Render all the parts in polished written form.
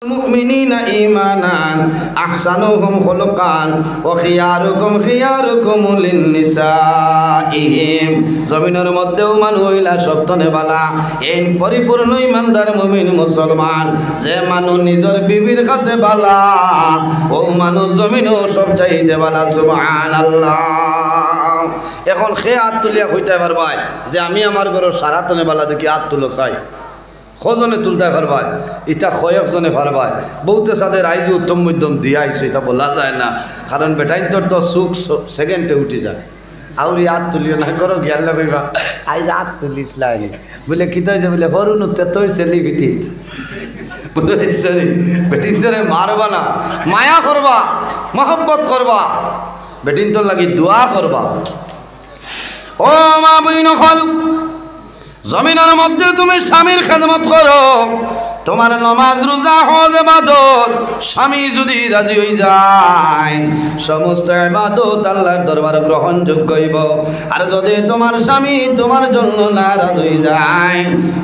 মুমিনিনা ঈমানান আহসানুহুম খুলুকান ওয়া খিয়ারুকুম খিয়ারুকুম লিন-নিসাইহিম। জমিনের মধ্যেও মানুষ হইলা সবতনে বালা এই পরিপূর্ণ ইমানদার মুমিন মুসলমান যে মানুষ নিজের বিবির কাছে বালা ও মানুষ জমিনও সব চাইতে বালা। সুবহানাল্লাহ। এখন সে হাত তুলিয়া কইতে পারবা যে আমি আমার ঘরের সারাতনে বালা দেখি হাত তুলো চাই, কজনে তুলতে পারবা? এটা কয়েকজনে পারবা। বহুতে সাদের আইজ উত্তম মধ্যম দিয়া আইছে, এটা বলা যায় না, কারণ বেটাইন্তর তো সুখ সেকেন্ডে উঠে যায়। আউরি হাত তুলিও না করো জ্ঞান লাগাইবা আইজ হাত তুলিস লাইনি বলে কি তৈছে বলে হরুন তোর ছেলে বেটিত বুঝেছি বেটিন তোরে মারবা না, মায়া করবা, মহব্বত করবা, বেটিন তোর লাগি দোয়া করবা। ও মা বইন হল জমিনের মধ্যে তুমি স্বামীর খেদমত করো, তোমার নামাজ রোজা হজ ইবাদত স্বামী যদি রাজি হয়ে যায় সমস্ত ইবাদত আল্লাহর দরবারে গ্রহণযোগ্য হইব। আর যদি তোমার স্বামী তোমার জন্য নারাজ হয়ে যায়,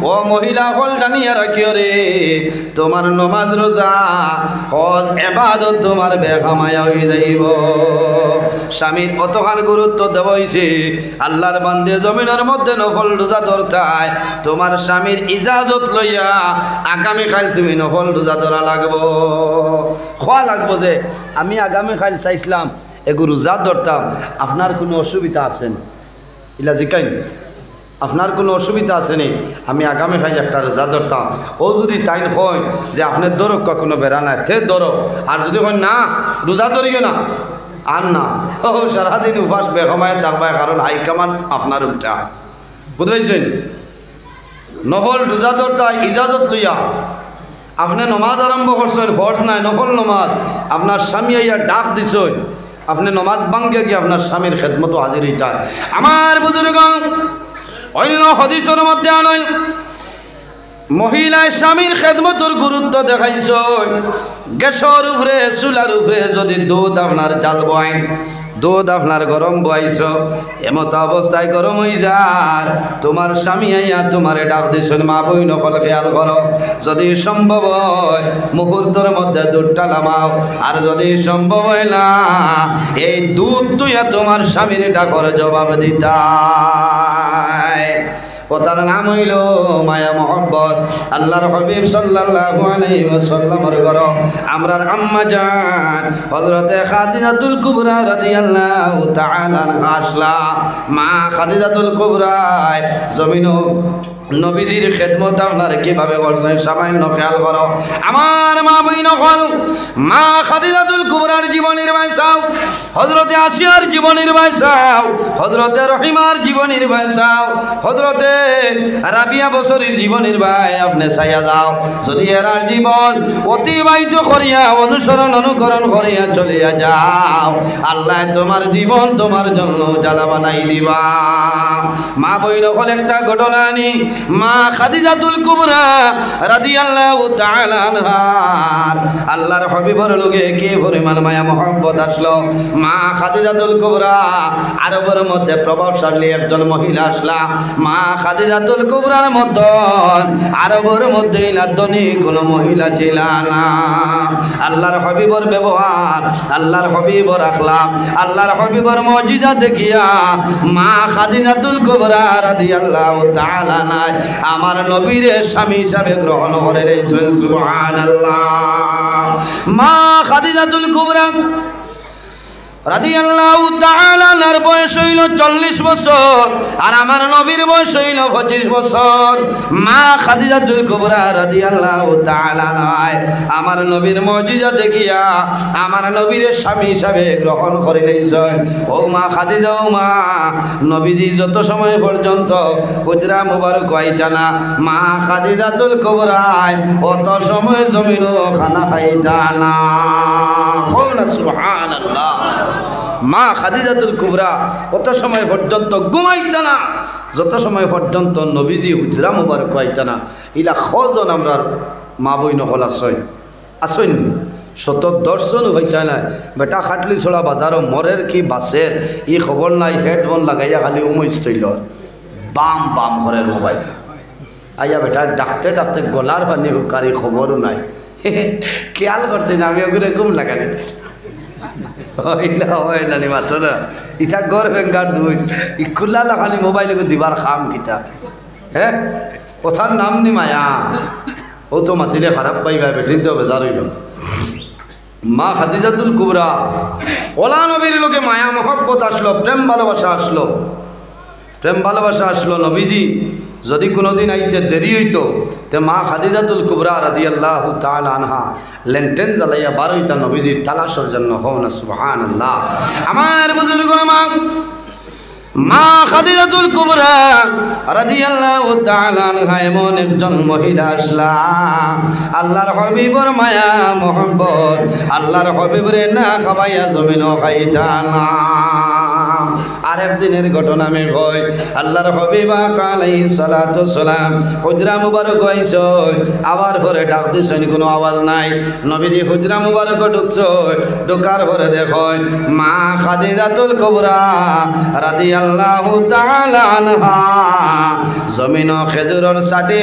ও মহিলা হল জানিয়া রাখিও রে, তোমার নামাজ রোজা হজ ইবাদত তোমার বেখামায়া হয়ে যাইব। স্বামীর অতখান গুরুত্ব দেওয়া হয়েছে, আল্লাহর বান্দে জমিনের মধ্যে নফল রোজা ধরতায় তোমার স্বামীর ইজাজত লইয়া আগামীকাল তুমি নফল রোজা ধরা লাগবো। খোয়া লাগবো যে আমি আগামীকাল চাইছিলাম এগু রোজা ধরতাম, আপনার কোনো অসুবিধা আছেন? ইলা জিকাইন আপনার কোনো অসুবিধা আছে নি? আমি আগামীকাল একটা রোজা ধরতাম। ও যদি তাই হয় যে আপনার ধরো কোনো বেড়া নাই তে ধরো, আর যদি হয় না রোজা ধরিও না আর না ও সারাদিন উপাস বেগমায় থাকবায়, কারণ হাইকামান আপনার উল্টা বুঝেছেন। নফল রোজা ধরতা ইজাজত লইয়া আপনি নমাজ আরম্ভ করছেন, ফরজ নাই নফল নমাজ, আপনার স্বামী আইয়া ডাক দিছেন, আপনি নমাজ ভাঙ্গে গিয়ে আপনার স্বামীর খেদমতো হাজির হইতা। আমার বুজুর্গ অন্য হাদিসের মধ্যে আনয় মহিলায় স্বামীর খেদমতর গুরুত্ব দেখাইছ। গ্যাসের উপরে চুলার উপরে যদি দুধ আপনার জাল বয়, দুধ আপনার গরম বয়াইছ, এমত অবস্থায় গরম হয়ে যার তোমার স্বামী আইয়া তোমারে ডাক দিছেন, মা বই নকল খেয়াল করো, যদি সম্ভব হয় মুহূর্তের মধ্যে দুধটা নামাও, আর যদি সম্ভব হয় না এই দুধ তুইয়া তোমার স্বামীর ডাকর জবাব দিতা। ও তার নাম হইল মায়া মহব্বত। আল্লাহর হাবিব সাল্লাল্লাহু আলাইহি ওয়াসাল্লামের ঘর আমরার আম্মা জান হযরতে খাদিজাতুল কুবরা রাদিয়াল্লাহু তাআলা আনহা আসলা। মা খাদিজাতুল কুবরা জমিনো নবীজির খেদমত আপনার কিভাবে করছেন সামান্য খেয়াল করো। আমার মা বইন হল মা খাদিজাতুল কুবরার জীবনের বয়সাও, হযরতে আসিয়ার জীবনের বয়সাও, হযরতে রহিমার জীবনের বয়সাও, হযরতে রাবিয়া বছরের জীবনের ভাই আপনি চাইয়া যাও। যদি এরার জীবন অতিবাহিত করিয়া অনুসরণ অনুকরণ করিয়া চলিয়া যাও, আল্লাহ তোমার জীবন তোমার জন্য জ্বালা বানাই দিবা। মা বইন হল একটা ঘটনা নি মা খাদিজাতুল কুবরা রাদিয়াল্লাহু তাআলা আনহার আল্লাহর হাবিবের লগে কি পরিমাণ মায়া মহব্বত আসলো। মা খাদিজাতুল কুবরা আরবের মধ্যে প্রভাবশালী একজন মহিলা আসলা। মা খাদিজাতুল কুবরার মতন আরবের মধ্যে ধনী কোনো মহিলা ছিল না। আল্লাহর হাবিবের ব্যবহার, আল্লাহর হাবিবের আখলাক, আল্লাহর হাবিবের মুজিজা দেখিয়া মা খাদিজাতুল কুবরা রাদিয়াল্লাহু তাআলা আনহা আমার নবীর স্বামী হিসাবে গ্রহণ করে রয়েছেন। সুবহানাল্লাহ। মা খাদিজাতুল কুবরা রাদিয়াল্লাহু তাআলা আনহার বয়স হইল 40 বছর, আর আমার নবীর বয়স হইল 25 বছর। মা খাদিজাতুল কুবরা রাদিয়াল্লাহু তাআলা আনহা আমার নবীর মুজিজা দেখিয়া আমার নবীর স্বামী হিসাবে গ্রহণ করে নিয়েছেন। ও মা খাদিজা, ও মা নবীজি যত সময় পর্যন্ত হুজরা মুবারক আইতা না মা খাদিজাতুল কুবরা অত সময় জমিনও খানা খাইতা না। সুবহানাল্লাহ। মা খাদিজাতুল কুবরা অত সময় পর্যন্ত ঘুমাইতা না যত সময় পর্যন্ত নবীজি হুজরা মুবারক আইতা না। ইলা খজন আমরা মা বই নহল আসইন আসইন শত দর্শন হইতা না। বেটা খাটলি ছড়া বাজারও মরের কি বাসের ই খবর নাই, হেডফোন লাগাইয়া খালি উমইস তৈল বাম বাম ঘরের মোবাইল আইয়া বেটা ডাকতে ডাকতে গলার পানি হুকারি খবরও নাই। খেয়াল করছে না আমি ওগুলো কম লাগানি হইলা নি মাত্র না ইটা গড় বেঙ্গার দুই ই খুল্লা লাগানি মোবাইলে দিবার খাম কিতা হ্যাঁ কথার নাম নি মায়া ও তো মাতিলে খারাপ পাইবা বেঠিন তো বেজার হইল মা খাদিজাতুল কুবরা ওলা নবীর লোকে মায়া মহব্বত আসলো প্রেম ভালোবাসা আসলো প্রেম ভালোবাসা আসলো নবীজি যদি কোনোদিন আইতে দেরি হইতো তে মা খাদিজাতুল কুবরা রাদিয়াল্লাহু তাআলা আনহা লেনটেন জ্বালাইয়া বারোইতা নবীজির তালাশের জন্য হও না সুবহানাল্লাহ আমার বুজুর্গ মা খাদিজাতুল কুবরা রাদিয়াল্লাহু তাআলা আনহা এমন একজন মহিলা আসলা আল্লাহর হাবিবের মায়া মোহব্বত আল্লাহর হাবিবরে না খাওয়াইয়া জমিনও খাইতা না আরেক দিনের ঘটনা আমি কই আল্লাহর হাবিব আলাইহিস সালাতু সালাম হুজরা মুবারক হইছ আবার পরে ডাক দিছেন কোনো আওয়াজ নাই নবীজি হুজরা মুবারক ঢুকছো ঢোকার পরে দেখো মা খাদিজাতুল কুবরা রাদিয়াল্লাহু তাআলা আনহা জমিন খেজুরের সাটি